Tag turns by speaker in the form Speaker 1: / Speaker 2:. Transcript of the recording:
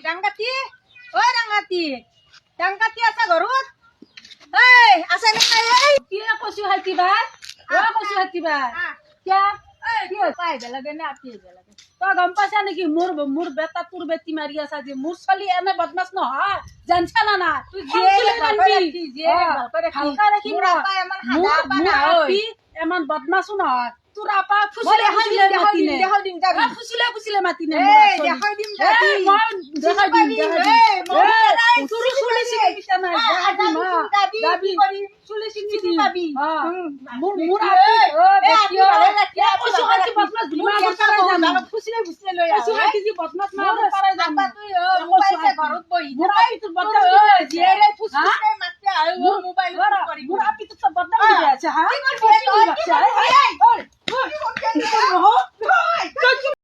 Speaker 1: ডাংকাতি ঐ ডাংকাতি আছে ঘৰত এই আছে নে নাই
Speaker 2: কি কচু হাতিবা কচু হাতিবা কিয়া কি পাই বেলাগে নে আপি বেলাগে তই গম পাইছা নেকি মোৰ বেটা তোৰ বেটি মাৰি আছা যে মোৰ ছোৱালী এনে বদমাছ নহয় জানছা না না
Speaker 1: তুই যে
Speaker 2: হালকা ৰাখি
Speaker 1: মোৰ আপা এমান হাদা আপা না
Speaker 2: আপি এমান বদমাছো নহয় তোৰ আপা ফুচিলে মাতিনে
Speaker 1: এই দেখাই দিম যাবি
Speaker 2: দেখাই দিম তোৰ চুলি চিকিতা নাই
Speaker 1: যাবি কৰি
Speaker 2: চুলি চিকিতি
Speaker 1: পাবি
Speaker 2: মোৰ আপি বেটি কচু হাতি বদমাছ বিমা পাৰাই
Speaker 1: ফুচিলে লৈ
Speaker 2: কচু হাতি যি বদমাছ মাৰা পাৰাই যাম
Speaker 1: তুই মোবাইলে ঘৰত বহি
Speaker 2: মোৰ আপি তোৰ বদমাছ
Speaker 1: জিৰে ফুচিলে মাতে আৰু মোবাইল কৰি
Speaker 2: মোৰ আপি তোৰ বদমাছ দি আছে হা